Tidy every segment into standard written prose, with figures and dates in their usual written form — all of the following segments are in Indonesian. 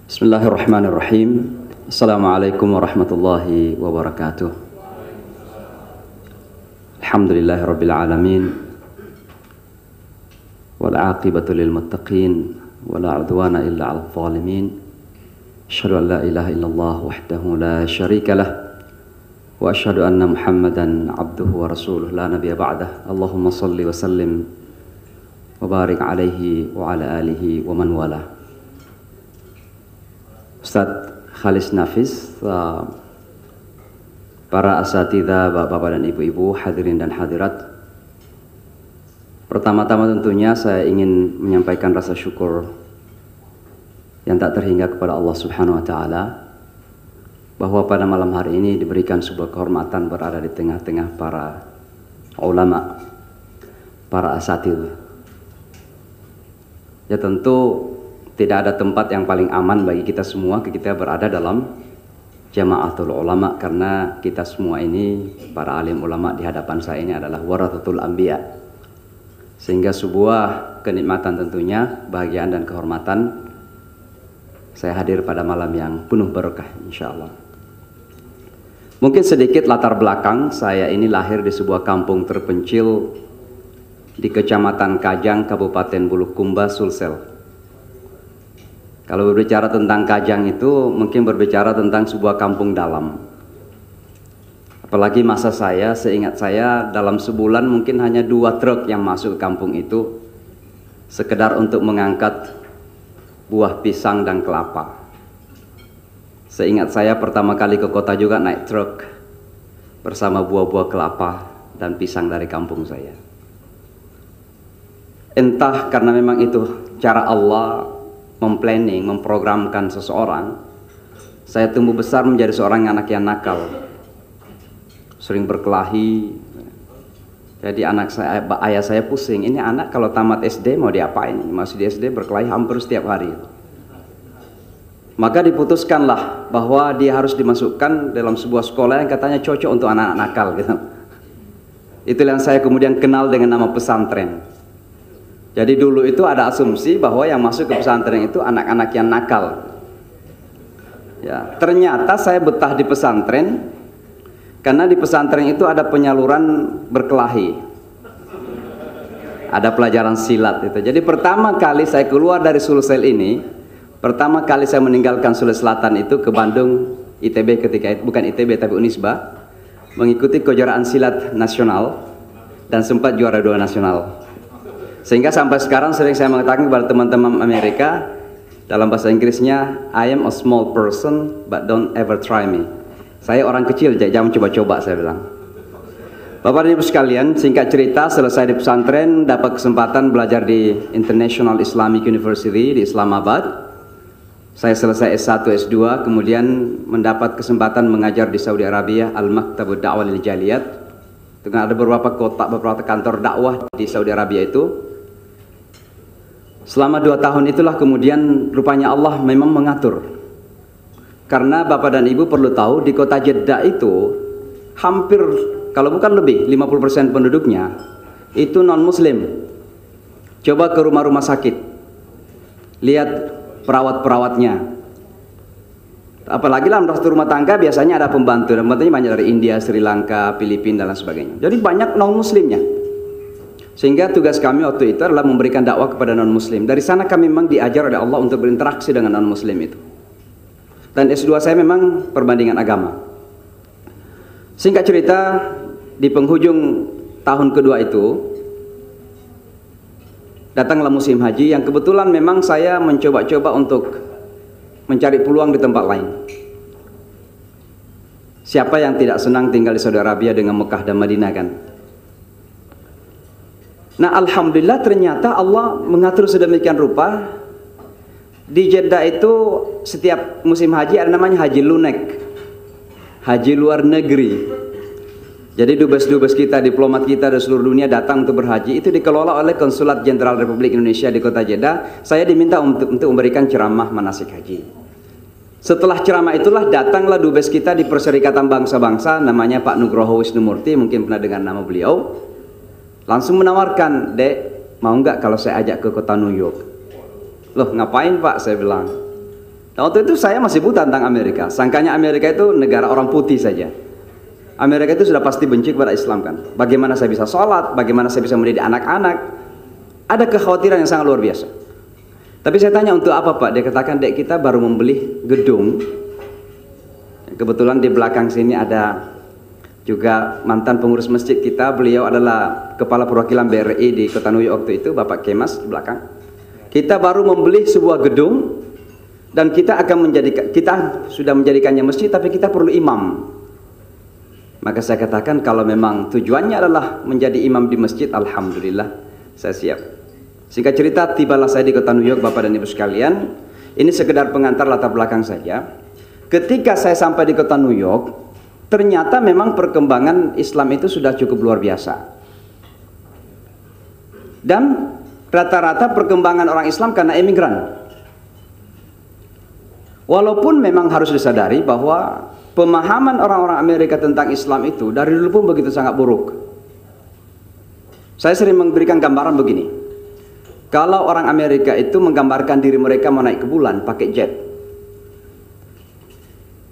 Bismillahirrahmanirrahim. Assalamualaikum warahmatullahi wabarakatuh. Alhamdulillahirabbil alamin. Wal 'aqibatu lil muttaqin wala 'udwana illa 'alal zalimin. Asyhadu an la ilaha illallah wahdahu la syarika lah wa asyhadu anna Muhammadan 'abduhu wa rasuluh la nabiyya ba'dah. Allahumma shalli wa sallim wa barik alaihi wa ala alihi wa man wala. Ustadz Khalis Nafis, para asatidzah, bapak-bapak dan ibu-ibu, hadirin dan hadirat. Pertama-tama tentunya saya ingin menyampaikan rasa syukur yang tak terhingga kepada Allah Subhanahu wa Ta'ala, bahwa pada malam hari ini diberikan sebuah kehormatan berada di tengah-tengah para ulama, para asatidzah. Ya tentu tidak ada tempat yang paling aman bagi kita semua kita berada dalam jamaatul ulama, karena kita semua ini para alim ulama di hadapan saya ini adalah warathatul anbiya, sehingga sebuah kenikmatan tentunya, bahagiaan dan kehormatan saya hadir pada malam yang penuh berkah insyaallah. Mungkin sedikit latar belakang, saya ini lahir di sebuah kampung terpencil di Kecamatan Kajang, Kabupaten Bulukumba, Sulsel. Kalau berbicara tentang Kajang itu mungkin berbicara tentang sebuah kampung dalam. Apalagi masa saya, seingat saya dalam sebulan mungkin hanya 2 truk yang masuk ke kampung itu, sekedar untuk mengangkat buah pisang dan kelapa. Seingat saya pertama kali ke kota juga naik truk bersama buah-buah kelapa dan pisang dari kampung saya. Entah karena memang itu cara Allah memplanning, memprogramkan seseorang, saya tumbuh besar menjadi seorang anak yang nakal, sering berkelahi. Jadi ayah saya pusing, ini anak kalau tamat SD mau diapain? Masih di SD berkelahi hampir setiap hari. Maka diputuskanlah bahwa dia harus dimasukkan dalam sebuah sekolah yang katanya cocok untuk anak-anak nakal gitu. Itulah yang saya kemudian kenal dengan nama pesantren. Jadi dulu itu ada asumsi bahwa yang masuk ke pesantren itu anak-anak yang nakal. Ya, ternyata saya betah di pesantren karena di pesantren itu ada penyaluran berkelahi, ada pelajaran silat itu. Jadi pertama kali saya keluar dari Sulsel ini, pertama kali saya meninggalkan Sulawesi Selatan itu ke Bandung, ITB ketika itu, bukan ITB tapi Unisba, mengikuti kejuaraan silat nasional dan sempat juara 2 nasional. Sehingga sampai sekarang sering saya mengatakan kepada teman-teman Amerika, dalam bahasa Inggrisnya, I am a small person but don't ever try me. Saya orang kecil, jangan coba-coba, saya bilang. Bapak dan Ibu sekalian, singkat cerita, selesai di pesantren, dapat kesempatan belajar di International Islamic University di Islamabad. Saya selesai S1, S2, kemudian mendapat kesempatan mengajar di Saudi Arabia, Al-Maktabud Da'wah lil Jaliyat. Dengan ada beberapa kota, beberapa kantor dakwah di Saudi Arabia itu. Selama 2 tahun itulah kemudian rupanya Allah memang mengatur. Karena Bapak dan Ibu perlu tahu, di kota Jeddah itu hampir, kalau bukan lebih, 50% penduduknya itu non-muslim. Coba ke rumah-rumah sakit, lihat perawat-perawatnya. Apalagi dalam rumah tangga biasanya ada pembantu, dan pembantunya banyak dari India, Sri Lanka, Filipina dan lain sebagainya. Jadi banyak non-muslimnya. Sehingga tugas kami waktu itu adalah memberikan dakwah kepada non-muslim. Dari sana kami memang diajar oleh Allah untuk berinteraksi dengan non-muslim itu. Dan S2 saya memang perbandingan agama. Singkat cerita, di penghujung tahun kedua itu, datanglah musim haji yang kebetulan memang saya mencoba-coba untuk mencari peluang di tempat lain. Siapa yang tidak senang tinggal di Saudi Arabia dengan Mekah dan Madinah kan? Nah, alhamdulillah ternyata Allah mengatur sedemikian rupa. Di Jeddah itu setiap musim haji ada namanya haji lunek, haji luar negeri. Jadi dubes-dubes kita, diplomat kita dari seluruh dunia datang untuk berhaji. Itu dikelola oleh Konsulat Jenderal Republik Indonesia di kota Jeddah. Saya diminta untuk memberikan ceramah manasik haji. Setelah ceramah itulah datanglah dubes kita di Perserikatan Bangsa-Bangsa, namanya Pak Nugroho Wisnumurti, mungkin pernah dengar nama beliau. Langsung menawarkan, "Dek, mau nggak kalau saya ajak ke kota New York?" "Loh, ngapain Pak?" saya bilang. Dan waktu itu saya masih buta tentang Amerika. Sangkanya Amerika itu negara orang putih saja. Amerika itu sudah pasti benci kepada Islam kan. Bagaimana saya bisa sholat, bagaimana saya bisa mendidik anak-anak. Ada kekhawatiran yang sangat luar biasa. Tapi saya tanya untuk apa Pak? Dia katakan, dek kita baru membeli gedung. Kebetulan di belakang sini ada juga mantan pengurus masjid kita. Beliau adalah kepala perwakilan BRI di kota New York waktu itu, Bapak Kemas di belakang. Kita baru membeli sebuah gedung dan kita sudah menjadikannya masjid, tapi kita perlu imam. Maka saya katakan kalau memang tujuannya adalah menjadi imam di masjid, alhamdulillah saya siap. Singkat cerita, tibalah saya di kota New York, Bapak dan Ibu sekalian. Ini sekedar pengantar latar belakang saja. Ketika saya sampai di kota New York, ternyata memang perkembangan Islam itu sudah cukup luar biasa. Dan rata-rata perkembangan orang Islam karena emigran. Walaupun memang harus disadari bahwa pemahaman orang-orang Amerika tentang Islam itu dari dulu pun begitu sangat buruk. Saya sering memberikan gambaran begini. Kalau orang Amerika itu menggambarkan diri mereka mau naik ke bulan pakai jet.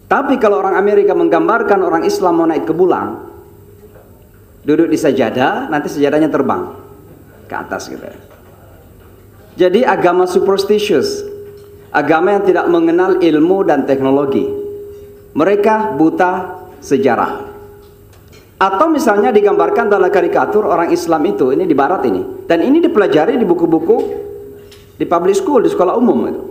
Tapi kalau orang Amerika menggambarkan orang Islam mau naik ke bulan, duduk di sajadah, nanti sajadahnya terbang ke atas gitu. Jadi agama superstitious, agama yang tidak mengenal ilmu dan teknologi. Mereka buta sejarah. Atau misalnya digambarkan dalam karikatur orang Islam itu, ini di barat ini. Dan ini dipelajari di buku-buku, di public school, di sekolah umum itu.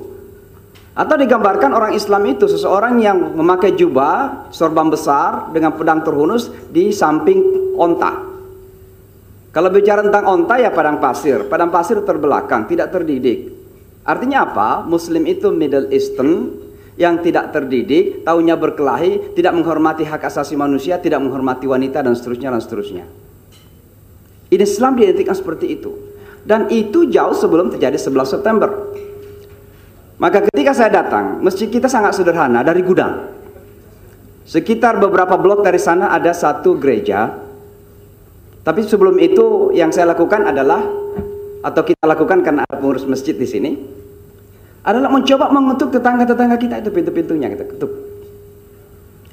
Atau digambarkan orang Islam itu seseorang yang memakai jubah, sorban besar, dengan pedang terhunus di samping onta. Kalau bicara tentang onta ya padang pasir terbelakang, tidak terdidik. Artinya apa? Muslim itu Middle Eastern, yang tidak terdidik, taunya berkelahi, tidak menghormati hak asasi manusia, tidak menghormati wanita dan seterusnya dan seterusnya. Ini Islam diidentikan seperti itu. Dan itu jauh sebelum terjadi 11 September. Maka ketika saya datang, masjid kita sangat sederhana dari gudang. Sekitar beberapa blok dari sana ada satu gereja. Tapi sebelum itu yang saya lakukan adalah, atau kita lakukan karena ada pengurus masjid di sini, adalah mencoba mengetuk tetangga-tetangga kita itu pintu-pintunya kita ketuk.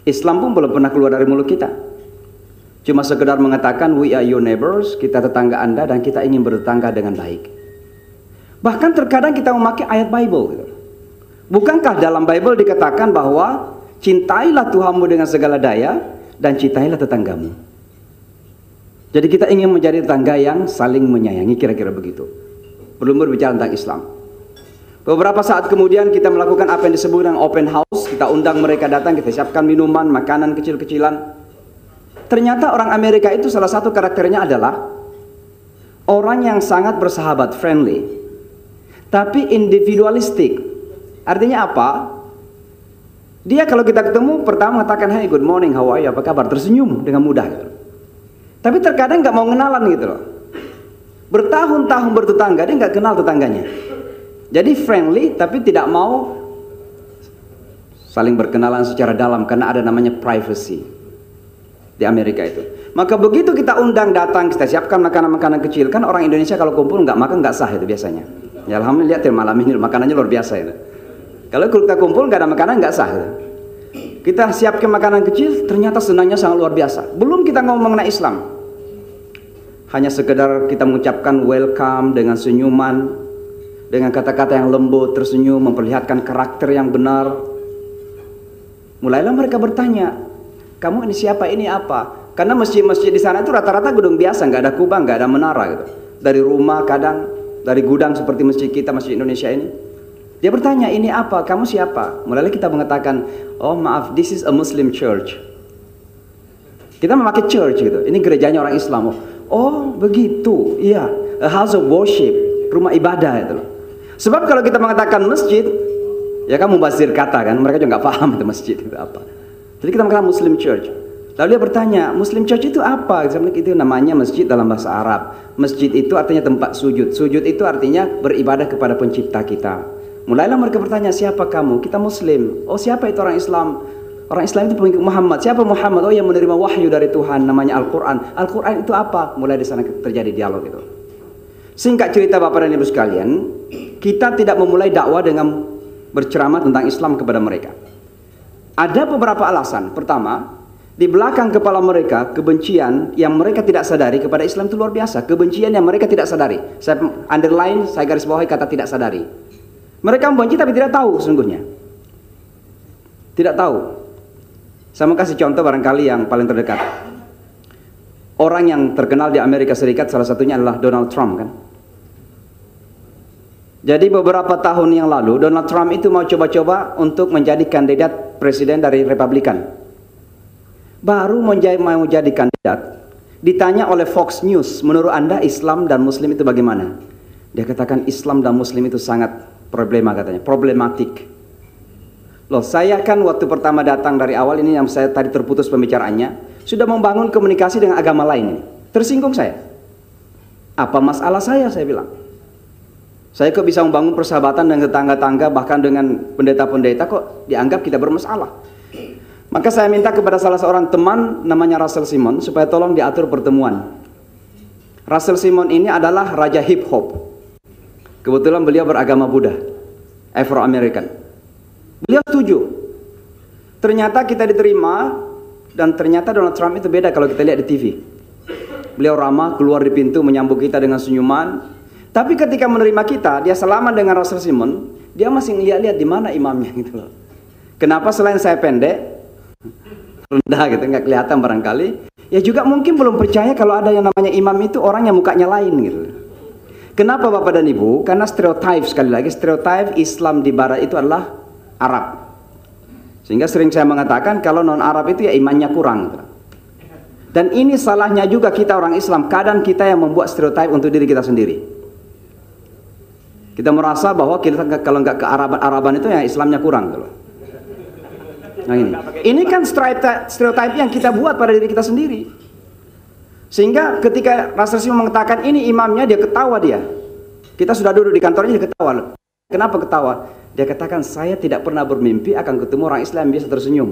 Islam pun belum pernah keluar dari mulut kita. Cuma sekedar mengatakan we are your neighbors, kita tetangga Anda dan kita ingin bertetangga dengan baik. Bahkan terkadang kita memakai ayat Bible gitu. Bukankah dalam Bible dikatakan bahwa cintailah Tuhanmu dengan segala daya dan cintailah tetanggamu. Jadi kita ingin menjadi tetangga yang saling menyayangi, kira-kira begitu. Belum berbicara tentang Islam. Beberapa saat kemudian kita melakukan apa yang disebut dengan open house. Kita undang mereka datang, kita siapkan minuman, makanan kecil-kecilan. Ternyata orang Amerika itu salah satu karakternya adalah orang yang sangat bersahabat, friendly, tapi individualistik. Artinya apa? Dia kalau kita ketemu pertama mengatakan hey good morning, how are you, apa kabar, tersenyum dengan mudah gitu. Tapi terkadang nggak mau kenalan gitu loh. Bertahun-tahun bertetangga dia nggak kenal tetangganya. Jadi friendly tapi tidak mau saling berkenalan secara dalam karena ada namanya privacy di Amerika itu. Maka begitu kita undang datang, kita siapkan makanan-makanan kecil. Kan orang Indonesia kalau kumpul nggak makan nggak sah itu biasanya. Ya alhamdulillah malam ini makanannya luar biasa itu. Kalau kita kumpul nggak ada makanan nggak sah itu. Kita siapkan makanan kecil, ternyata senangnya sangat luar biasa. Belum kita ngomong mengenai Islam. Hanya sekedar kita mengucapkan welcome dengan senyuman, dengan kata-kata yang lembut, tersenyum, memperlihatkan karakter yang benar. Mulailah mereka bertanya, kamu ini siapa, ini apa? Karena masjid-masjid di sana itu rata-rata gedung biasa, nggak ada kubah, nggak ada menara gitu. Dari rumah kadang, dari gudang seperti masjid kita, masjid Indonesia ini. Dia bertanya, ini apa? Kamu siapa? Mulailah kita mengatakan, oh maaf, this is a Muslim church. Kita memakai church gitu. Ini gerejanya orang Islam. Oh begitu, iya, a house of worship, rumah ibadah itu loh. Sebab kalau kita mengatakan masjid, ya kan mubazir kata kan, mereka juga nggak paham itu masjid itu apa. Jadi kita mengatakan Muslim church. Lalu dia bertanya, Muslim church itu apa? Itu namanya masjid dalam bahasa Arab. Masjid itu artinya tempat sujud. Sujud itu artinya beribadah kepada pencipta kita. Mulailah mereka bertanya, siapa kamu? Kita Muslim. Oh siapa itu orang Islam? Orang Islam itu pengikut Muhammad. Siapa Muhammad? Oh yang menerima wahyu dari Tuhan, namanya Al-Quran. Al-Quran itu apa? Mulai di sana terjadi dialog itu. Singkat cerita Bapak dan Ibu sekalian, kita tidak memulai dakwah dengan berceramah tentang Islam kepada mereka. Ada beberapa alasan. Pertama, di belakang kepala mereka kebencian yang mereka tidak sadari kepada Islam itu luar biasa. Kebencian yang mereka tidak sadari. Saya underline, saya garis bawahi kata tidak sadari. Mereka membenci tapi tidak tahu sesungguhnya. Tidak tahu. Saya mau kasih contoh barangkali yang paling terdekat. Orang yang terkenal di Amerika Serikat salah satunya adalah Donald Trump kan. Jadi beberapa tahun yang lalu Donald Trump itu mau coba-coba untuk menjadi kandidat presiden dari Republikan. Baru mau jadi kandidat, ditanya oleh Fox News, menurut Anda Islam dan Muslim itu bagaimana? Dia katakan Islam dan Muslim itu sangat problematik. Loh, saya kan waktu pertama datang dari awal ini yang saya tadi terputus pembicaraannya, sudah membangun komunikasi dengan agama lain ini. Tersinggung saya. Apa masalah saya bilang. Saya kok bisa membangun persahabatan dengan tetangga-tangga, bahkan dengan pendeta-pendeta kok dianggap kita bermasalah. Maka saya minta kepada salah seorang teman namanya Russell Simon supaya tolong diatur pertemuan. Russell Simon ini adalah raja hip hop. Kebetulan beliau beragama Buddha, Afro-American. Beliau setuju. Ternyata kita diterima dan ternyata Donald Trump itu beda kalau kita lihat di TV. Beliau ramah, keluar di pintu menyambut kita dengan senyuman. Tapi ketika menerima kita, dia salaman dengan Russell Simon, dia masih ngeliat-liat di mana imamnya gitu loh. Kenapa selain saya pendek, rendah gitu, nggak kelihatan barangkali, ya juga mungkin belum percaya kalau ada yang namanya imam itu orang yang mukanya lain gitu. Kenapa Bapak dan Ibu? Karena stereotip, sekali lagi stereotip Islam di Barat itu adalah Arab, sehingga sering saya mengatakan kalau non Arab itu ya imannya kurang gitu. Dan ini salahnya juga kita orang Islam, kadang kita yang membuat stereotip untuk diri kita sendiri. Kita merasa bahwa kita kalau nggak ke Araban itu ya Islamnya kurang gitu. Nah ini kan stereotip yang kita buat pada diri kita sendiri. Sehingga ketika Russell Simon mengatakan ini imamnya, dia ketawa dia. Kita sudah duduk di kantornya, dia ketawa. Kenapa ketawa? Dia katakan saya tidak pernah bermimpi akan ketemu orang Islam yang biasa tersenyum.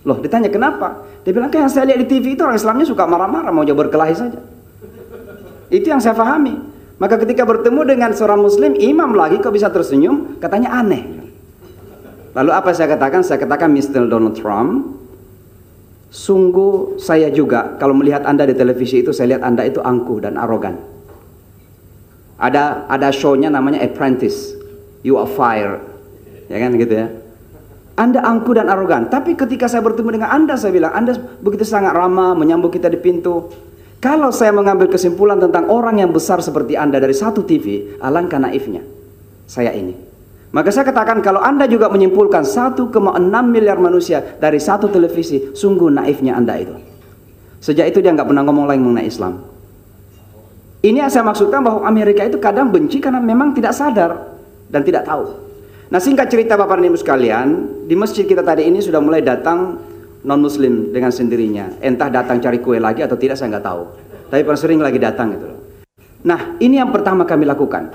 Loh, ditanya kenapa? Dia bilang kan yang saya lihat di TV itu orang Islamnya suka marah-marah, mau jauh berkelahi saja. Itu yang saya pahami. Maka ketika bertemu dengan seorang Muslim, imam lagi kok bisa tersenyum, katanya aneh. Lalu apa saya katakan? Saya katakan Mr. Donald Trump, sungguh saya juga kalau melihat Anda di televisi itu, saya lihat Anda itu angkuh dan arogan. Ada show-nya namanya Apprentice, You Are Fired, ya kan gitu ya. Anda angkuh dan arogan. Tapi ketika saya bertemu dengan Anda, saya bilang Anda begitu sangat ramah, menyambut kita di pintu. Kalau saya mengambil kesimpulan tentang orang yang besar seperti Anda dari satu TV, alangkah naifnya saya ini. Maka saya katakan kalau Anda juga menyimpulkan 1,6 miliar manusia dari satu televisi, sungguh naifnya Anda itu. Sejak itu dia nggak pernah ngomong lagi mengenai Islam. Ini yang saya maksudkan bahwa Amerika itu kadang benci karena memang tidak sadar dan tidak tahu. Nah, singkat cerita Bapak dan Ibu sekalian, di masjid kita tadi ini sudah mulai datang non-muslim dengan sendirinya. Entah datang cari kue lagi atau tidak saya nggak tahu. Tapi paling sering lagi datang gitu loh. Nah, ini yang pertama kami lakukan.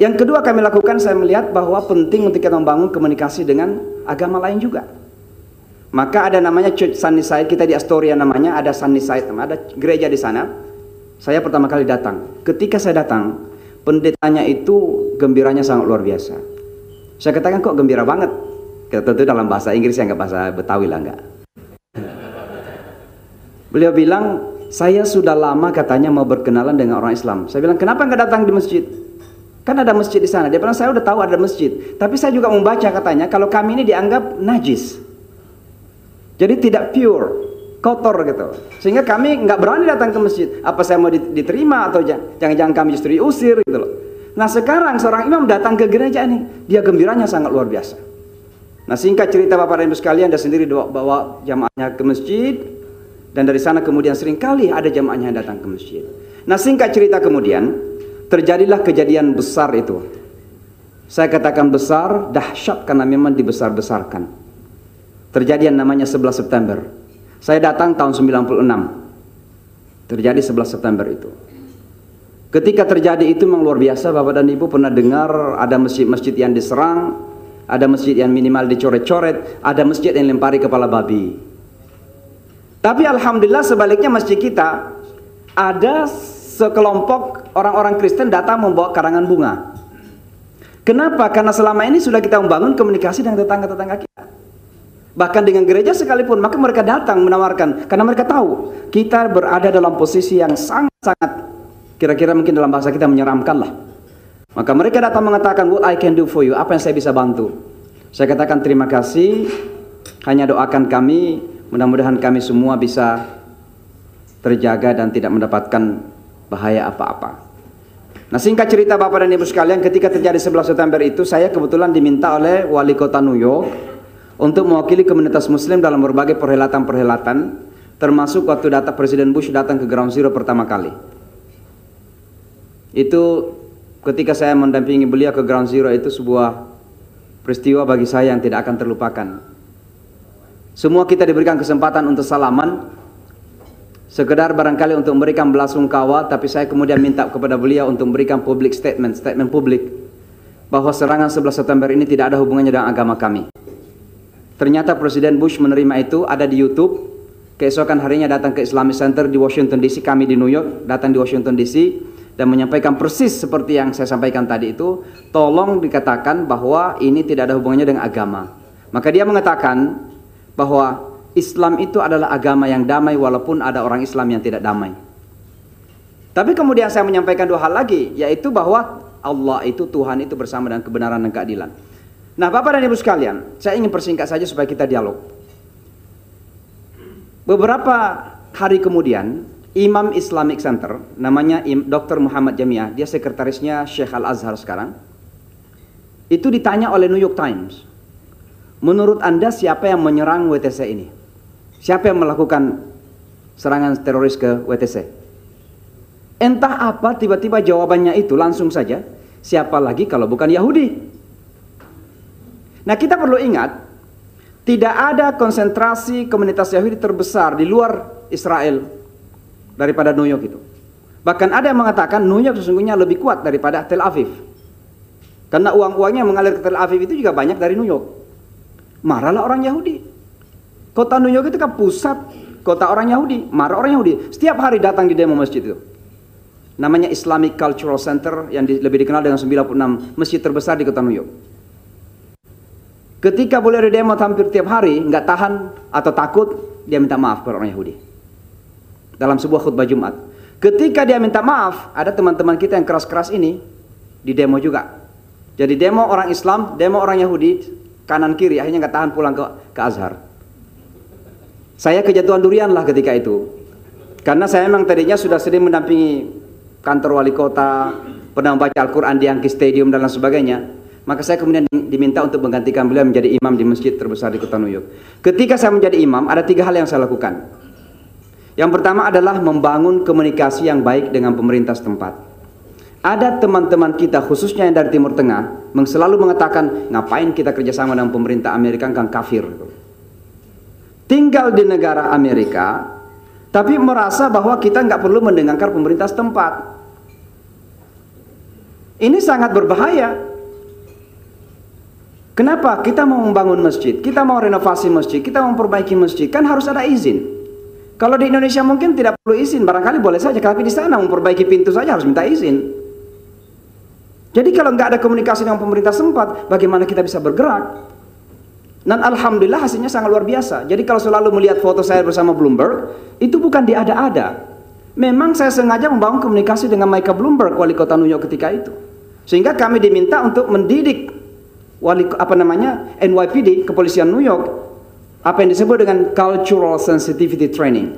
Yang kedua kami lakukan, saya melihat bahwa penting untuk kita membangun komunikasi dengan agama lain juga. Maka ada namanya Church Sunnyside, kita di Astoria namanya, ada Sunnyside, ada gereja di sana. Saya pertama kali datang. Ketika saya datang, pendetanya itu gembiranya sangat luar biasa. Saya katakan kok gembira banget. Tentu dalam bahasa Inggris ya, nggak bahasa Betawi lah enggak. Beliau bilang, saya sudah lama katanya mau berkenalan dengan orang Islam. Saya bilang, kenapa nggak datang di masjid? Kan ada masjid di sana. Dia bilang saya udah tahu ada masjid, tapi saya juga membaca katanya kalau kami ini dianggap najis, jadi tidak pure, kotor gitu. Sehingga kami nggak berani datang ke masjid. Apa saya mau diterima atau jangan-jangan kami justru diusir gitu loh. Nah sekarang seorang imam datang ke gereja ini, dia gembiranya sangat luar biasa. Nah singkat cerita Bapak dan Ibu sekalian, dia sendiri bawa jamaahnya ke masjid, dan dari sana kemudian seringkali ada jamaahnya yang datang ke masjid. Nah singkat cerita kemudian terjadilah kejadian besar itu. Saya katakan besar, dahsyat karena memang dibesar-besarkan. Terjadi yang namanya 11 September. Saya datang tahun 96. Terjadi 11 September itu. Ketika terjadi itu memang luar biasa. Bapak dan Ibu pernah dengar ada masjid-masjid yang diserang, ada masjid yang minimal dicoret-coret, ada masjid yang lempari kepala babi. Tapi alhamdulillah sebaliknya masjid kita ada sekelompok orang-orang Kristen datang membawa karangan bunga. Kenapa? Karena selama ini sudah kita membangun komunikasi dengan tetangga-tetangga kita. Bahkan dengan gereja sekalipun, maka mereka datang menawarkan. Karena mereka tahu, kita berada dalam posisi yang sangat-sangat, kira-kira mungkin dalam bahasa kita menyeramkan lah. Maka mereka datang mengatakan, what I can do for you, apa yang saya bisa bantu. Saya katakan terima kasih, hanya doakan kami, mudah-mudahan kami semua bisa terjaga dan tidak mendapatkan bahaya apa-apa. Nah, singkat cerita Bapak dan Ibu sekalian, ketika terjadi 11 September itu, saya kebetulan diminta oleh wali kota New York untuk mewakili komunitas muslim dalam berbagai perhelatan-perhelatan, termasuk waktu Presiden Bush datang ke Ground Zero pertama kali. Itu ketika saya mendampingi beliau ke Ground Zero, itu sebuah peristiwa bagi saya yang tidak akan terlupakan. Semua kita diberikan kesempatan untuk salaman, sekedar barangkali untuk memberikan belasungkawa, tapi saya kemudian minta kepada beliau untuk memberikan public statement publik bahwa serangan 11 September ini tidak ada hubungannya dengan agama kami. Ternyata Presiden Bush menerima itu, ada di YouTube. Keesokan harinya datang ke Islamic Center di Washington DC, kami di New York, datang di Washington DC dan menyampaikan persis seperti yang saya sampaikan tadi itu, tolong dikatakan bahwa ini tidak ada hubungannya dengan agama. Maka dia mengatakan bahwa Islam itu adalah agama yang damai walaupun ada orang Islam yang tidak damai. Tapi kemudian saya menyampaikan dua hal lagi, yaitu bahwa Allah itu, Tuhan itu bersama dengan kebenaran dan keadilan. Nah Bapak dan Ibu sekalian, saya ingin persingkat saja supaya kita dialog. Beberapa hari kemudian, Imam Islamic Center, namanya Dr. Muhammad Jamiah, dia sekretarisnya Syekh Al-Azhar sekarang, itu ditanya oleh New York Times, menurut Anda siapa yang menyerang WTC ini? Siapa yang melakukan serangan teroris ke WTC? Entah apa tiba-tiba jawabannya itu langsung saja, siapa lagi kalau bukan Yahudi? Nah kita perlu ingat, tidak ada konsentrasi komunitas Yahudi terbesar di luar Israel daripada New York itu. Bahkan ada yang mengatakan New York sesungguhnya lebih kuat daripada Tel Aviv. Karena uang-uangnya mengalir ke Tel Aviv itu juga banyak dari New York. Marahlah orang Yahudi. Kota New York itu kan pusat kota orang Yahudi, marah orang Yahudi. Setiap hari datang di demo masjid itu. Namanya Islamic Cultural Center yang lebih dikenal dengan 96 masjid terbesar di kota New York. Ketika boleh ada demo hampir tiap hari, nggak tahan atau takut, dia minta maaf kepada orang Yahudi. Dalam sebuah khutbah Jumat. Ketika dia minta maaf, ada teman-teman kita yang keras-keras ini di demo juga. Jadi demo orang Islam, demo orang Yahudi, kanan kiri, akhirnya nggak tahan pulang ke Azhar. Saya kejatuhan durian lah ketika itu. Karena saya memang tadinya sudah sering mendampingi kantor wali kota, pernah membaca Al-Quran di Yankee Stadium dan lain sebagainya. Maka saya kemudian diminta untuk menggantikan beliau menjadi imam di masjid terbesar di kota New York. Ketika saya menjadi imam, ada 3 hal yang saya lakukan. Yang pertama adalah membangun komunikasi yang baik dengan pemerintah setempat. Ada teman-teman kita khususnya yang dari Timur Tengah selalu mengatakan, ngapain kita kerjasama dengan pemerintah Amerika, kan kafir. Tinggal di negara Amerika, tapi merasa bahwa kita nggak perlu mendengarkan pemerintah setempat. Ini sangat berbahaya. Kenapa? Kita mau membangun masjid, kita mau renovasi masjid, kita mau memperbaiki masjid, kan harus ada izin. Kalau di Indonesia mungkin tidak perlu izin, barangkali boleh saja, tapi di sana memperbaiki pintu saja harus minta izin. Jadi kalau nggak ada komunikasi dengan pemerintah setempat, bagaimana kita bisa bergerak? Dan alhamdulillah hasilnya sangat luar biasa. Jadi kalau selalu melihat foto saya bersama Bloomberg, itu bukan diada-ada. Memang saya sengaja membangun komunikasi dengan Michael Bloomberg, wali kota New York ketika itu. Sehingga kami diminta untuk mendidik NYPD, kepolisian New York, apa yang disebut dengan cultural sensitivity training.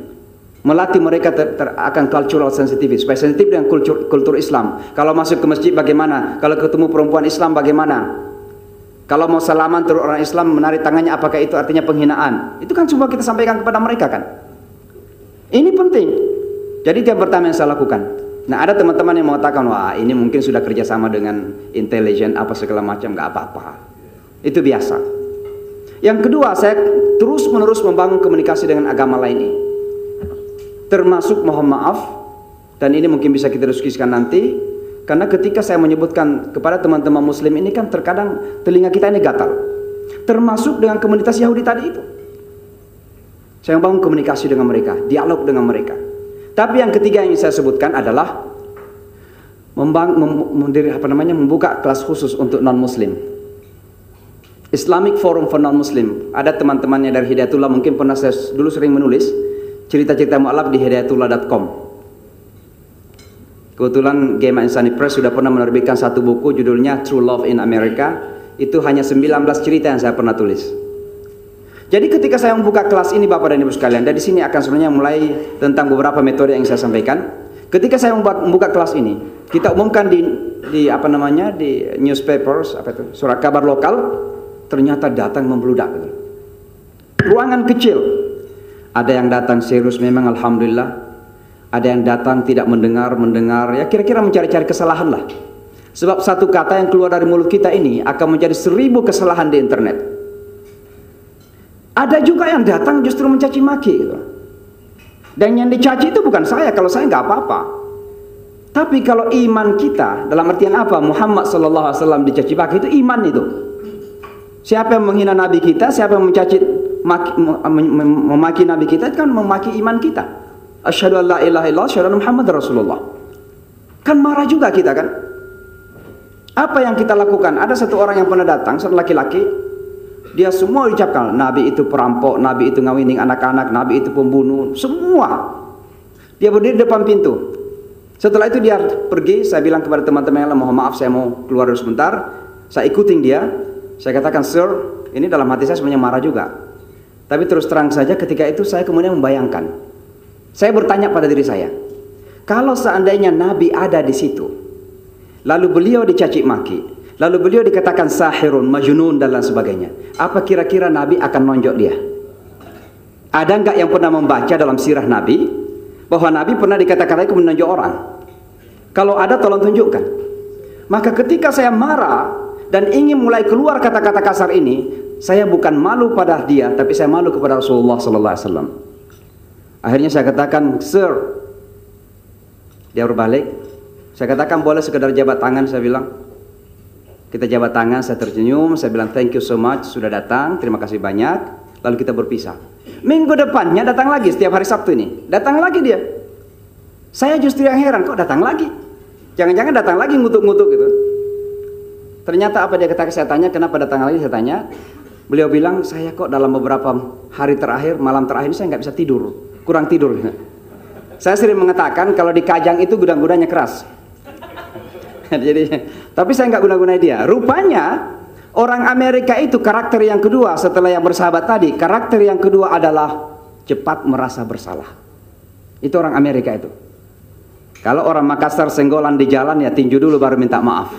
Melatih mereka akan cultural sensitivity, supaya sensitif dengan kultur Islam. Kalau masuk ke masjid bagaimana? Kalau ketemu perempuan Islam bagaimana? Kalau mau salaman terus orang Islam menarik tangannya, apakah itu artinya penghinaan? Itu kan semua kita sampaikan kepada mereka kan. Ini penting. Jadi itu yang pertama yang saya lakukan. Nah ada teman-teman yang mengatakan, wah ini mungkin sudah kerjasama dengan intelijen apa segala macam, nggak apa-apa. Itu biasa. Yang kedua, saya terus menerus membangun komunikasi dengan agama lain ini. Termasuk mohon maaf, dan ini mungkin bisa kita diskusikan nanti. Karena ketika saya menyebutkan kepada teman-teman muslim ini kan terkadang telinga kita ini gatal. Termasuk dengan komunitas Yahudi tadi itu. Saya membangun komunikasi dengan mereka, dialog dengan mereka. Tapi yang ketiga yang saya sebutkan adalah membuka kelas khusus untuk non-muslim. Islamic Forum for Non-Muslim. Ada teman-temannya dari Hidayatullah, mungkin pernah saya dulu sering menulis cerita-cerita mu'alaf di hidayatullah.com. Kebetulan Gema Insani Press sudah pernah menerbitkan satu buku judulnya True Love in America. Itu hanya 19 cerita yang saya pernah tulis. Jadi ketika saya membuka kelas ini Bapak dan Ibu sekalian, dari sini akan sebenarnya mulai tentang beberapa metode yang saya sampaikan. Ketika saya membuka kelas ini, kita umumkan di newspapers, surat kabar lokal, ternyata datang membludak. Ruangan kecil, ada yang datang serius memang alhamdulillah, ada yang datang tidak mendengar, ya kira-kira mencari-cari kesalahan lah. Sebab satu kata yang keluar dari mulut kita ini akan menjadi 1000 kesalahan di internet. Ada juga yang datang justru mencaci maki gitu. Dan yang dicaci itu bukan saya, kalau saya nggak apa-apa. Tapi kalau iman kita, dalam artian apa? Muhammad SAW dicaci maki itu iman itu. Siapa yang menghina Nabi kita, siapa yang mencaci memaki Nabi kita, itu kan memaki iman kita. Asyhadu an la ilaha illallah, asyhadu anna Muhammadar Rasulullah. Kan marah juga kita kan? Apa yang kita lakukan? Ada satu orang yang pernah datang, seorang laki-laki, dia semua ucapkan, Nabi itu perampok, Nabi itu ngawining anak-anak, Nabi itu pembunuh, semua. Dia berdiri depan pintu. Setelah itu dia pergi, saya bilang kepada teman-teman yang mohon maaf saya mau keluar dulu sebentar. Saya ikutin dia, saya katakan, sir, ini dalam hati saya sebenarnya marah juga. Tapi terus terang saja ketika itu saya kemudian membayangkan. Saya bertanya pada diri saya, kalau seandainya Nabi ada di situ, lalu beliau dicaci maki, lalu beliau dikatakan sahirun, majnun dan lain sebagainya, apa kira-kira Nabi akan nonjok dia? Ada enggak yang pernah membaca dalam sirah Nabi bahwa Nabi pernah dikatakan itu menonjok orang? Kalau ada tolong tunjukkan. Maka ketika saya marah dan ingin mulai keluar kata-kata kasar ini, saya bukan malu pada dia, tapi saya malu kepada Rasulullah SAW. Akhirnya saya katakan, sir, dia berbalik. Saya katakan boleh sekedar jabat tangan, saya bilang. Kita jabat tangan, saya tersenyum, saya bilang thank you so much sudah datang, terima kasih banyak. Lalu kita berpisah. Minggu depannya datang lagi, setiap hari Sabtu ini datang lagi dia. Saya justru yang heran, kok datang lagi? Jangan-jangan datang lagi ngutuk-ngutuk gitu. Ternyata apa dia katakan, saya tanya kenapa datang lagi, saya tanya. Beliau bilang, saya kok dalam beberapa hari terakhir, malam terakhir ini saya nggak bisa tidur, kurang tidur. Saya sering mengatakan kalau di Kajang itu gudang-gudangnya keras. Jadi, tapi saya nggak guna-gunai dia. Rupanya orang Amerika itu karakter yang kedua setelah yang bersahabat tadi. Karakter yang kedua adalah cepat merasa bersalah. Itu orang Amerika itu. Kalau orang Makassar senggolan di jalan ya tinju dulu baru minta maaf.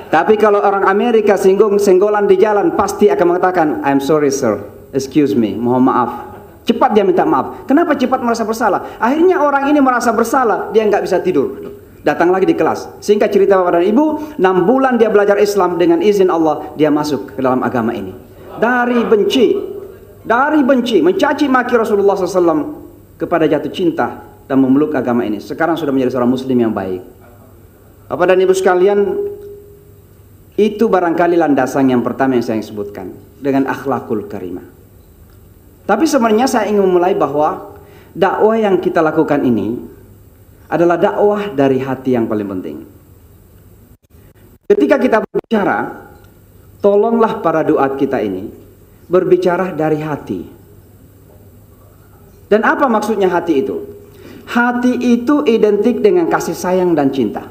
Tapi kalau orang Amerika senggolan di jalan pasti akan mengatakan I'm sorry sir, excuse me, mohon maaf. Cepat dia minta maaf. Kenapa cepat merasa bersalah? Akhirnya orang ini merasa bersalah, dia nggak bisa tidur. Datang lagi di kelas. Singkat cerita Bapak dan Ibu, 6 bulan dia belajar Islam, dengan izin Allah dia masuk ke dalam agama ini. Dari benci, mencaci maki Rasulullah SAW kepada jatuh cinta dan memeluk agama ini. Sekarang sudah menjadi seorang Muslim yang baik. Bapak dan Ibu sekalian, itu barangkali landasan yang pertama yang saya sebutkan dengan akhlakul karimah. Tapi sebenarnya saya ingin memulai bahwa dakwah yang kita lakukan ini adalah dakwah dari hati yang paling penting. Ketika kita berbicara, tolonglah para duat kita ini berbicara dari hati. Dan apa maksudnya hati itu? Hati itu identik dengan kasih sayang dan cinta.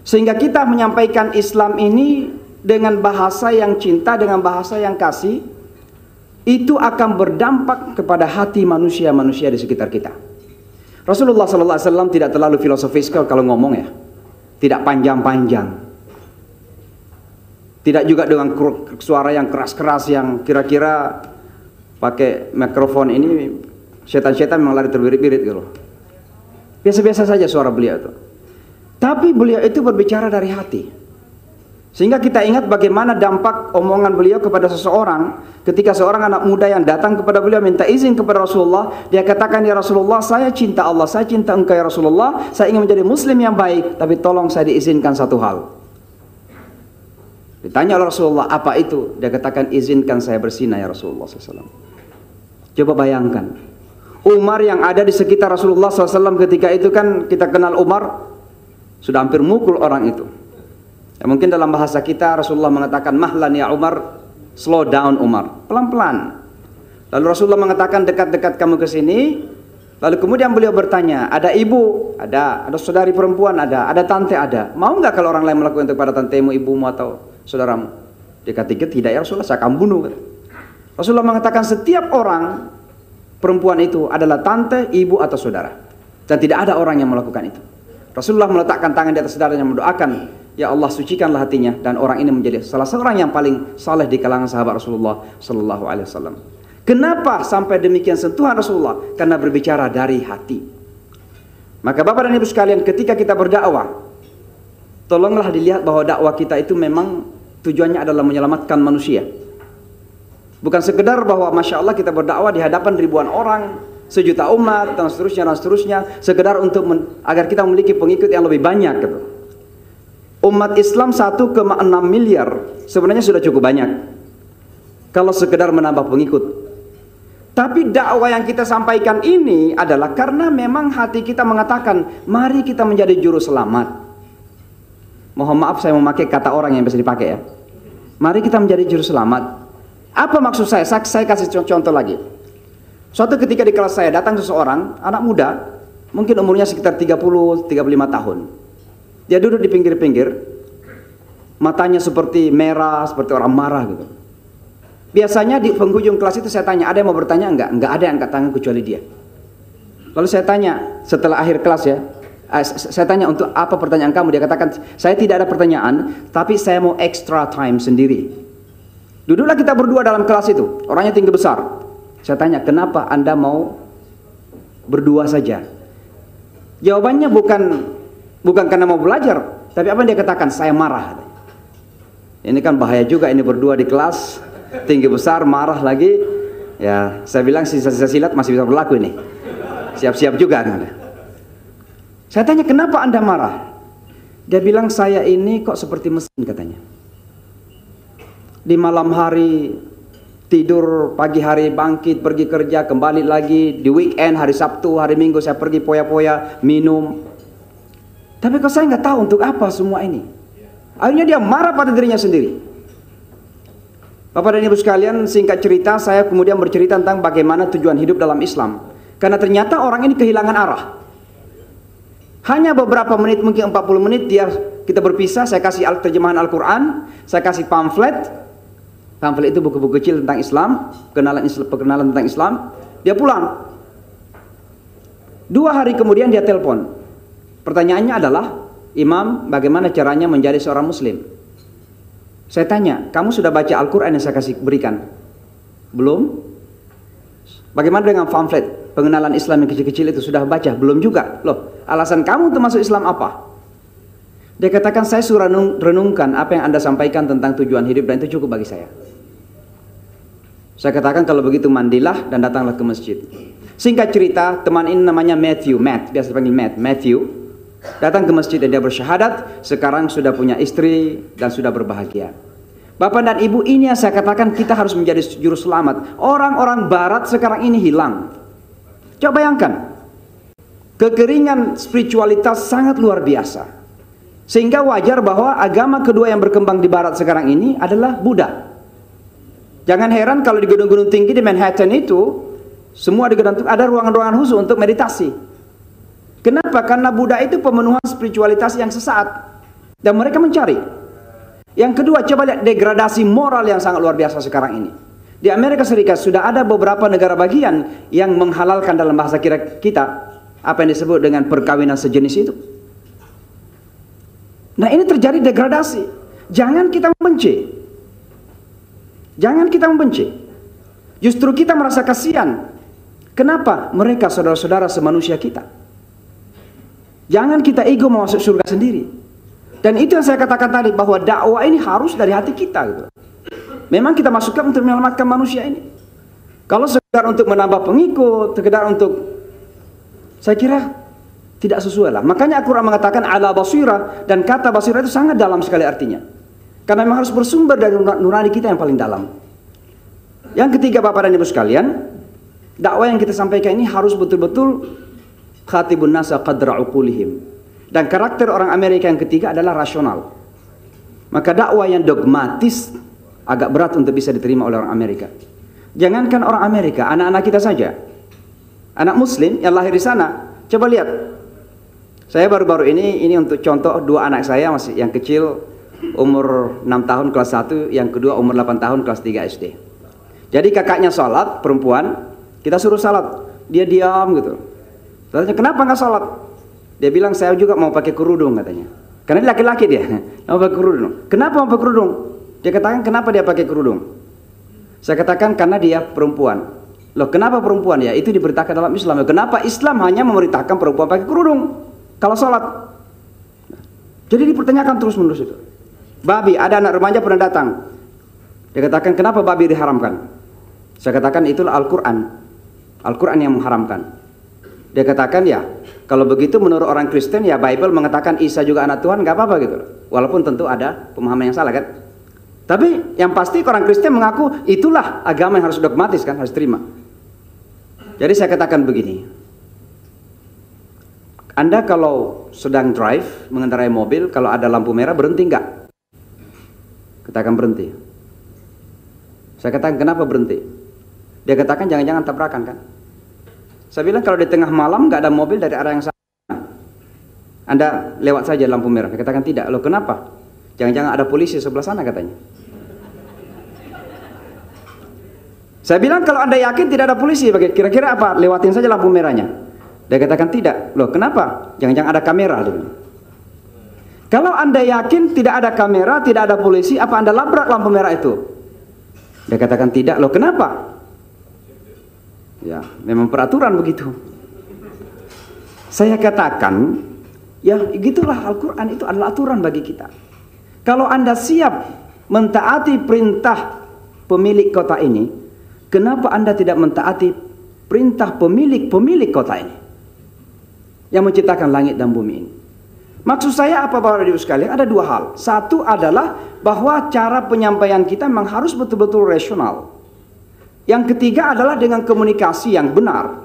Sehingga kita menyampaikan Islam ini dengan bahasa yang cinta, dengan bahasa yang kasih, itu akan berdampak kepada hati manusia-manusia di sekitar kita. Rasulullah SAW tidak terlalu filosofis kalau ngomong ya, tidak panjang-panjang, tidak juga dengan suara yang keras-keras yang kira-kira pakai mikrofon ini setan-setan memang lari terbirit-birit gitu. Biasa-biasa saja suara beliau itu. Tapi beliau itu berbicara dari hati. Sehingga kita ingat bagaimana dampak omongan beliau kepada seseorang. Ketika seorang anak muda yang datang kepada beliau minta izin kepada Rasulullah, dia katakan, ya Rasulullah, saya cinta Allah, saya cinta engkau ya Rasulullah, saya ingin menjadi muslim yang baik, tapi tolong saya diizinkan satu hal. Ditanya oleh Rasulullah, apa itu? Dia katakan, izinkan saya berzina ya Rasulullah SAW. Coba bayangkan, Umar yang ada di sekitar Rasulullah SAW ketika itu kan kita kenal Umar sudah hampir mukul orang itu. Ya, mungkin dalam bahasa kita Rasulullah mengatakan mahlan ya Umar, slow down Umar, pelan-pelan. Lalu Rasulullah mengatakan dekat-dekat kamu ke sini. Lalu kemudian beliau bertanya, ada ibu, ada saudari perempuan, ada tante, ada. Mau nggak kalau orang lain melakukan itu pada tantemu, ibumu atau saudaramu? Dia kata tidak ya Rasulullah, saya akan bunuh. Rasulullah mengatakan setiap orang perempuan itu adalah tante, ibu atau saudara. Dan tidak ada orang yang melakukan itu. Rasulullah meletakkan tangan di atas dadanya mendoakan, ya Allah sucikanlah hatinya dan orang ini menjadi salah seorang yang paling saleh di kalangan sahabat Rasulullah sallallahu alaihi wasallam. Kenapa sampai demikian sentuhan Rasulullah? Karena berbicara dari hati. Maka Bapak dan Ibu sekalian, ketika kita berdakwah, tolonglah dilihat bahwa dakwah kita itu memang tujuannya adalah menyelamatkan manusia. Bukan sekedar bahwa Masya Allah kita berdakwah di hadapan ribuan orang, sejuta umat, dan seterusnya, sekedar untuk agar kita memiliki pengikut yang lebih banyak gitu. Umat Islam 1,6 miliar sebenarnya sudah cukup banyak kalau sekedar menambah pengikut. Tapi dakwah yang kita sampaikan ini adalah karena memang hati kita mengatakan mari kita menjadi juru selamat. Mohon maaf saya memakai kata orang yang bisa dipakai ya. Mari kita menjadi juru selamat. Apa maksud saya? Saya kasih contoh lagi. Suatu ketika di kelas saya datang seseorang, anak muda, mungkin umurnya sekitar 30-35 tahun. Dia duduk di pinggir-pinggir, matanya seperti merah, seperti orang marah gitu. Biasanya di penghujung kelas itu saya tanya, ada yang mau bertanya enggak? Enggak ada yang angkat tangan kecuali dia. Lalu saya tanya setelah akhir kelas ya, saya tanya untuk apa pertanyaan kamu? Dia katakan, saya tidak ada pertanyaan, tapi saya mau extra time sendiri. Duduklah kita berdua dalam kelas itu, orangnya tinggi besar. Saya tanya, kenapa Anda mau berdua saja? Jawabannya bukan karena mau belajar, tapi apa yang dia katakan? Saya marah. Ini kan bahaya juga ini berdua di kelas. Tinggi besar, marah lagi. Ya, saya bilang sisa-sisa silat masih bisa berlaku ini. Siap-siap juga. Saya tanya, kenapa Anda marah? Dia bilang, saya ini kok seperti mesin katanya. Di malam hari tidur, pagi hari bangkit, pergi kerja, kembali lagi. Di weekend, hari Sabtu, hari Minggu saya pergi poya-poya, minum. Tapi kok saya nggak tahu untuk apa semua ini. Akhirnya dia marah pada dirinya sendiri. Bapak dan Ibu sekalian, singkat cerita, saya kemudian bercerita tentang bagaimana tujuan hidup dalam Islam. Karena ternyata orang ini kehilangan arah. Hanya beberapa menit, mungkin 40 menit kita berpisah, saya kasih terjemahan Al-Quran, saya kasih pamflet. Pamflet itu buku-buku kecil tentang Islam, perkenalan tentang Islam. Dia pulang. 2 hari kemudian dia telepon. Pertanyaannya adalah, Imam, bagaimana caranya menjadi seorang Muslim? Saya tanya, kamu sudah baca Al-Quran yang saya kasih berikan? Belum? Bagaimana dengan pamflet pengenalan Islam yang kecil-kecil itu? Sudah baca? Belum juga. Loh, alasan kamu untuk masuk Islam apa? Dia katakan, saya suruh renungkan apa yang Anda sampaikan tentang tujuan hidup dan itu cukup bagi saya. Saya katakan, kalau begitu mandilah dan datanglah ke masjid. Singkat cerita, teman ini namanya Matt, biasa dipanggil Matthew. Datang ke masjid dan dia bersyahadat, sekarang sudah punya istri dan sudah berbahagia. Bapak dan Ibu, ini yang saya katakan kita harus menjadi juru selamat. Orang-orang barat sekarang ini hilang. Coba bayangkan, kekeringan spiritualitas sangat luar biasa. Sehingga wajar bahwa agama kedua yang berkembang di barat sekarang ini adalah Buddha. Jangan heran kalau di gedung-gedung tinggi di Manhattan itu, semua di gedung ada ruangan-ruangan khusus untuk meditasi. Kenapa? Karena Buddha itu pemenuhan spiritualitas yang sesaat. Dan mereka mencari. Yang kedua, coba lihat degradasi moral yang sangat luar biasa sekarang ini. Di Amerika Serikat sudah ada beberapa negara bagian yang menghalalkan dalam bahasa kita apa yang disebut dengan perkawinan sejenis itu. Nah, ini terjadi degradasi. Jangan kita membenci. Jangan kita membenci. Justru kita merasa kasihan. Kenapa? Mereka saudara-saudara semanusia kita. Jangan kita ego mau masuk surga sendiri. Dan itu yang saya katakan tadi, bahwa dakwah ini harus dari hati kita gitu. Memang kita masukkan untuk menyelamatkan manusia ini. Kalau sekedar untuk menambah pengikut, sekedar untuk, saya kira tidak sesuai lah. Makanya Al-Quran mengatakan ala basirah, dan kata basirah itu sangat dalam sekali artinya. Karena memang harus bersumber dari nurani kita yang paling dalam. Yang ketiga Bapak dan Ibu sekalian, Dakwah yang kita sampaikan ini harus betul-betul khatibun nasa qadra uqulihim. Dan karakter orang Amerika yang ketiga adalah rasional. Maka dakwah yang dogmatis agak berat untuk bisa diterima oleh orang Amerika. Jangankan orang Amerika, anak-anak kita saja. Anak muslim yang lahir di sana. Coba lihat. Saya baru-baru ini untuk contoh dua anak saya masih yang kecil umur 6 tahun kelas 1, yang kedua umur 8 tahun kelas 3 SD. Jadi kakaknya sholat, perempuan, kita suruh sholat, dia diam gitu. Tanya, kenapa nggak sholat? Dia bilang, saya juga mau pakai kerudung katanya. Karena dia laki-laki dia, mau pakai kerudung. Kenapa mau pakai kerudung? Dia katakan, kenapa dia pakai kerudung? Saya katakan, karena dia perempuan. Loh, kenapa perempuan? Ya, itu diberitakan dalam Islam. Kenapa Islam hanya memerintahkan perempuan pakai kerudung kalau sholat? Jadi dipertanyakan terus-menerus itu. Babi, ada anak remaja pernah datang. Dia katakan, kenapa babi diharamkan? Saya katakan, itulah Al-Quran. Al-Quran yang mengharamkan. Dia katakan, ya, kalau begitu menurut orang Kristen, ya Bible mengatakan Isa juga anak Tuhan, nggak apa-apa gitu. Walaupun tentu ada pemahaman yang salah kan. Tapi yang pasti orang Kristen mengaku itulah agama yang harus dogmatis kan, harus terima. Jadi saya katakan begini. Anda kalau sedang drive, mengendarai mobil, kalau ada lampu merah berhenti nggak? Katakan berhenti. Saya katakan kenapa berhenti? Dia katakan jangan-jangan tabrakan kan? Saya bilang kalau di tengah malam nggak ada mobil dari arah yang sama, Anda lewat saja lampu merah. Dia katakan tidak. Loh kenapa? Jangan-jangan ada polisi sebelah sana katanya. Saya bilang kalau Anda yakin tidak ada polisi, kira-kira apa? Lewatin saja lampu merahnya. Dia katakan tidak. Loh kenapa? Jangan-jangan ada kamera. Kalau Anda yakin tidak ada kamera, tidak ada polisi, apa Anda labrak lampu merah itu? Dia katakan tidak. Loh kenapa? Ya, memang peraturan begitu. Saya katakan, ya gitulah Al-Quran itu adalah aturan bagi kita. Kalau Anda siap mentaati perintah pemilik kota ini, kenapa Anda tidak mentaati perintah pemilik kota ini yang menciptakan langit dan bumi ini? Maksud saya apa Bapak Ibu sekalian? Ada dua hal. Satu adalah bahwa cara penyampaian kita memang harus betul-betul rasional. Yang ketiga adalah dengan komunikasi yang benar.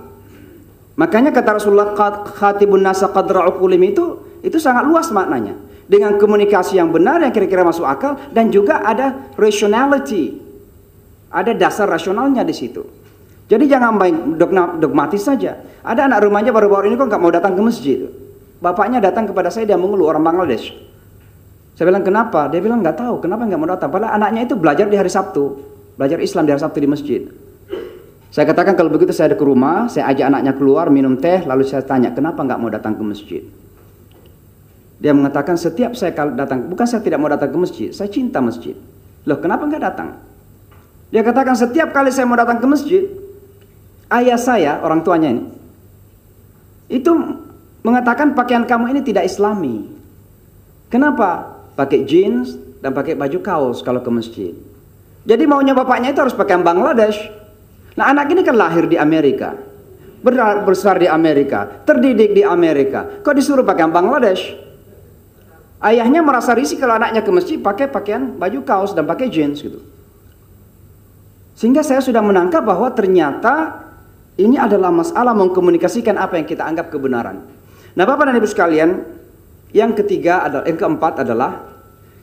Makanya kata Rasulullah, khatibun nasa qadra uqulim itu sangat luas maknanya. Dengan komunikasi yang benar yang kira-kira masuk akal, dan juga ada rationality. Ada dasar rasionalnya di situ. Jadi jangan main dogmatis saja. Ada anak remaja baru-baru ini kok nggak mau datang ke masjid. Bapaknya datang kepada saya, dia mengeluh, orang Bangladesh. Saya bilang kenapa? Dia bilang nggak tahu kenapa nggak mau datang. Padahal anaknya itu belajar di hari Sabtu, belajar Islam di hari Sabtu di masjid. Saya katakan kalau begitu saya ada ke rumah, saya ajak anaknya keluar minum teh, lalu saya tanya kenapa nggak mau datang ke masjid. Dia mengatakan setiap saya datang, bukan saya tidak mau datang ke masjid, saya cinta masjid. Loh kenapa nggak datang? Dia katakan setiap kali saya mau datang ke masjid, ayah saya, orang tuanya ini, itu mengatakan pakaian kamu ini tidak Islami. Kenapa? Pakai jeans dan pakai baju kaos kalau ke masjid. Jadi maunya bapaknya itu harus pakaian Bangladesh. Nah anak ini kan lahir di Amerika, besar di Amerika, terdidik di Amerika. Kok disuruh pakaian Bangladesh? Ayahnya merasa risih kalau anaknya ke masjid pakai pakaian baju kaos dan pakai jeans gitu. Sehingga saya sudah menangkap bahwa ternyata ini adalah masalah mengkomunikasikan apa yang kita anggap kebenaran. Nah Bapak dan Ibu sekalian, yang keempat adalah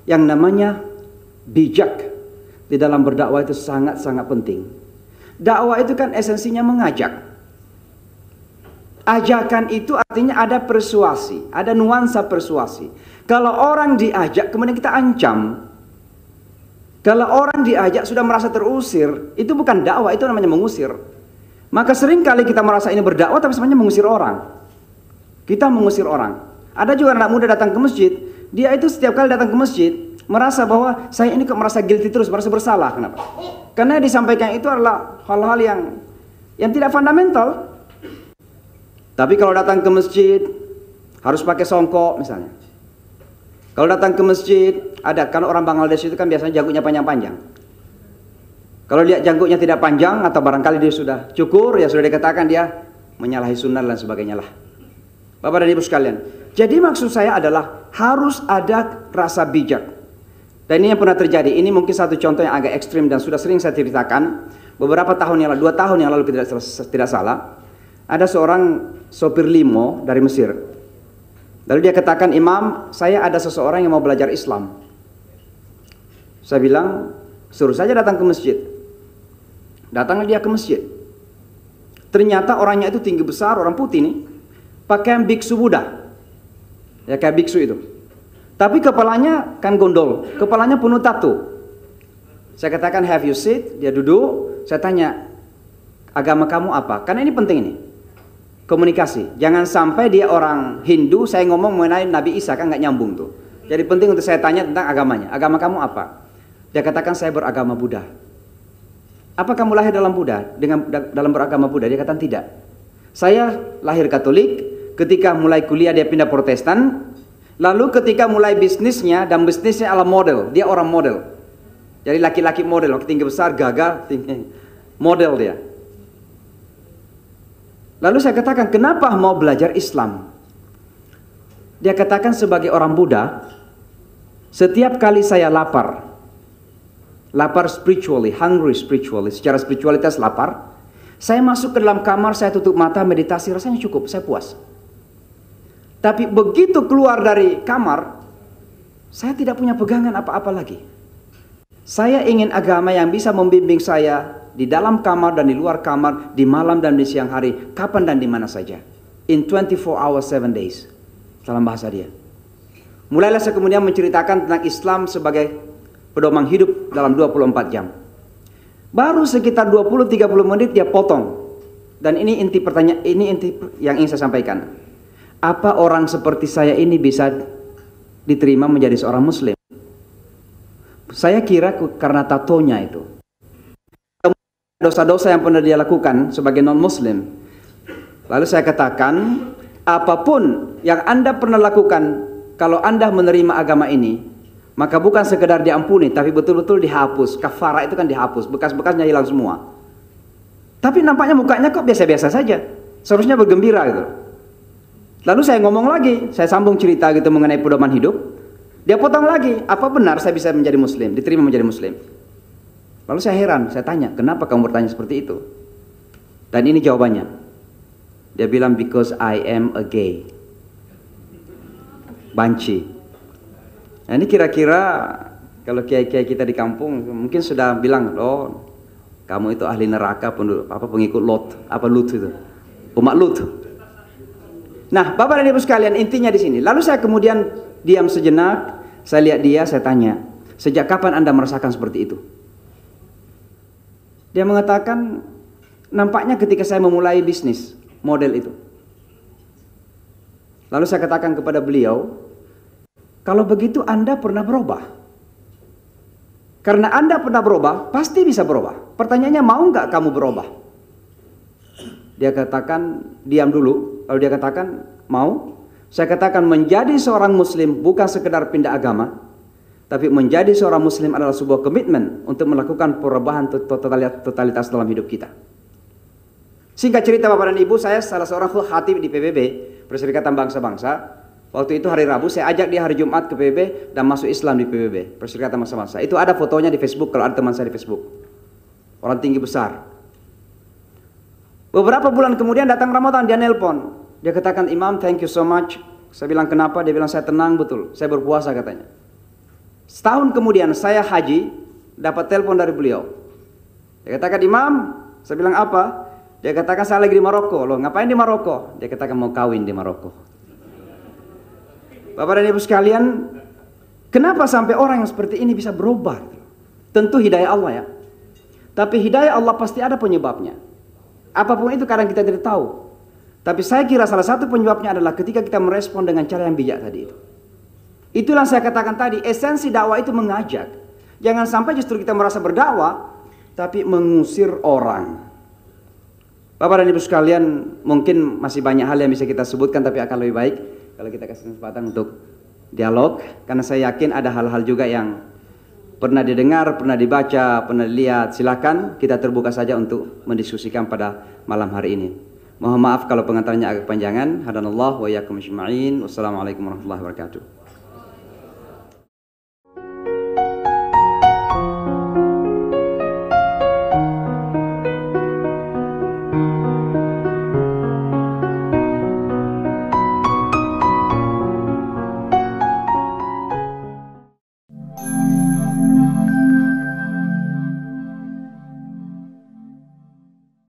yang namanya bijak. Di dalam berdakwah itu sangat-sangat penting. Dakwah itu kan esensinya mengajak. Ajakan itu artinya ada persuasi, ada nuansa persuasi. Kalau orang diajak kemudian kita ancam. Kalau orang diajak sudah merasa terusir, itu bukan dakwah, itu namanya mengusir. Maka sering kali kita merasa ini berdakwah tapi sebenarnya mengusir orang. Kita mengusir orang. Ada juga anak muda datang ke masjid, dia itu setiap kali datang ke masjid merasa bahwa saya ini kok merasa guilty terus, merasa bersalah. Kenapa? Karena yang disampaikan itu adalah hal-hal yang tidak fundamental. Tapi kalau datang ke masjid harus pakai songkok misalnya. Kalau datang ke masjid, kalau orang Bangladesh itu kan biasanya janggutnya panjang-panjang. Kalau lihat janggutnya tidak panjang atau barangkali dia sudah cukur, ya sudah dikatakan dia menyalahi sunnah dan sebagainya lah. Bapak dan Ibu sekalian, jadi maksud saya adalah harus ada rasa bijak. Dan ini yang pernah terjadi. Ini mungkin satu contoh yang agak ekstrim dan sudah sering saya ceritakan. Beberapa tahun yang lalu, 2 tahun yang lalu tidak salah, ada seorang sopir limo dari Mesir. Lalu dia katakan, Imam, saya ada seseorang yang mau belajar Islam. Saya bilang, suruh saja datang ke masjid. Datanglah dia ke masjid. Ternyata orangnya itu tinggi besar, orang putih nih, pakaian biksu Buddha, ya kayak biksu itu. Tapi kepalanya kan gondol, kepalanya penuh tato. Saya katakan, have you sit? Dia duduk. Saya tanya, agama kamu apa? Karena ini penting ini, komunikasi. Jangan sampai dia orang Hindu, saya ngomong mengenai Nabi Isa, kan nggak nyambung tuh. Jadi penting untuk saya tanya tentang agamanya. Agama kamu apa? Dia katakan, saya beragama Buddha. Apa kamu lahir dalam Buddha? Dalam beragama Buddha? Dia katakan tidak. Saya lahir Katolik. Ketika mulai kuliah dia pindah Protestan. Lalu ketika mulai bisnisnya, dan bisnisnya ala model, dia orang model. Jadi laki-laki model, tinggi besar, gagah, tinggi, model dia. Lalu saya katakan, kenapa mau belajar Islam? Dia katakan, sebagai orang Buddha, setiap kali saya lapar spiritually, hungry spiritually, secara spiritualitas lapar, saya masuk ke dalam kamar, saya tutup mata, meditasi, rasanya cukup, saya puas. Tapi begitu keluar dari kamar, saya tidak punya pegangan apa-apa lagi. Saya ingin agama yang bisa membimbing saya di dalam kamar dan di luar kamar, di malam dan di siang hari, kapan dan di mana saja. In 24 hours, 7 days. Dalam bahasa dia. Mulailah saya kemudian menceritakan tentang Islam sebagai pedoman hidup dalam 24 jam. Baru sekitar 20-30 menit dia potong. Dan ini inti pertanyaan, ini inti yang ingin saya sampaikan. Apa orang seperti saya ini bisa diterima menjadi seorang muslim? Saya kira karena tatonya itu. Dosa-dosa yang pernah dia lakukan sebagai non-muslim. Lalu saya katakan, apapun yang Anda pernah lakukan, kalau Anda menerima agama ini, maka bukan sekedar diampuni, tapi betul-betul dihapus. Kafara itu kan dihapus, bekas-bekasnya hilang semua. Tapi nampaknya mukanya kok biasa-biasa saja. Seharusnya bergembira gitu. Lalu saya ngomong lagi, saya sambung cerita gitu mengenai pedoman hidup. Dia potong lagi, apa benar saya bisa menjadi muslim, diterima menjadi muslim? Lalu saya heran, saya tanya, kenapa kamu bertanya seperti itu? Dan ini jawabannya. Dia bilang, because I am a gay. Banci. Nah ini kira-kira kalau kiai-kiai kita di kampung mungkin sudah bilang, oh kamu itu ahli neraka, pengikut Lot, Lut itu, umat Lut. Nah, Bapak dan Ibu sekalian, intinya di sini. Lalu saya kemudian diam sejenak, saya lihat dia, saya tanya, sejak kapan Anda merasakan seperti itu? Dia mengatakan, nampaknya ketika saya memulai bisnis model itu. Lalu saya katakan kepada beliau, kalau begitu Anda pernah berubah. Karena Anda pernah berubah, pasti bisa berubah. Pertanyaannya, mau nggak kamu berubah? Dia katakan, diam dulu. Lalu dia katakan, mau. Saya katakan, menjadi seorang muslim bukan sekedar pindah agama, tapi menjadi seorang muslim adalah sebuah komitmen untuk melakukan perubahan totalitas dalam hidup kita. Singkat cerita Bapak dan Ibu, saya salah seorang khatib di PBB, Perserikatan Bangsa-Bangsa. Waktu itu hari Rabu, saya ajak dia hari Jumat ke PBB dan masuk Islam di PBB, Perserikatan Bangsa-Bangsa. Itu ada fotonya di Facebook, kalau ada teman saya di Facebook. Orang tinggi besar. Beberapa bulan kemudian datang Ramadan, dia nelpon. Dia katakan, Imam, thank you so much. Saya bilang, kenapa? Dia bilang, saya tenang betul. Saya berpuasa katanya. Setahun kemudian saya haji, dapat telepon dari beliau. Dia katakan, Imam, saya bilang apa? Dia katakan, saya lagi di Maroko. Loh, ngapain di Maroko? Dia katakan, mau kawin di Maroko. Bapak dan Ibu sekalian, kenapa sampai orang yang seperti ini bisa berubah? Tentu hidayah Allah ya. Tapi hidayah Allah pasti ada penyebabnya. Apapun itu kadang kita tidak tahu. Tapi saya kira salah satu penyebabnya adalah ketika kita merespon dengan cara yang bijak tadi itu. Itulah saya katakan tadi, esensi dakwah itu mengajak. Jangan sampai justru kita merasa berdakwah, tapi mengusir orang. Bapak dan Ibu sekalian, mungkin masih banyak hal yang bisa kita sebutkan, tapi akan lebih baik kalau kita kasih kesempatan untuk dialog. Karena saya yakin ada hal-hal juga yang pernah didengar, pernah dibaca, pernah dilihat. Silakan kita terbuka saja untuk mendiskusikan pada malam hari ini. Mohon maaf kalau pengantarnya agak panjangan. Hadanallah wa iyyakum ajma'in. Wassalamualaikum warahmatullahi wabarakatuh.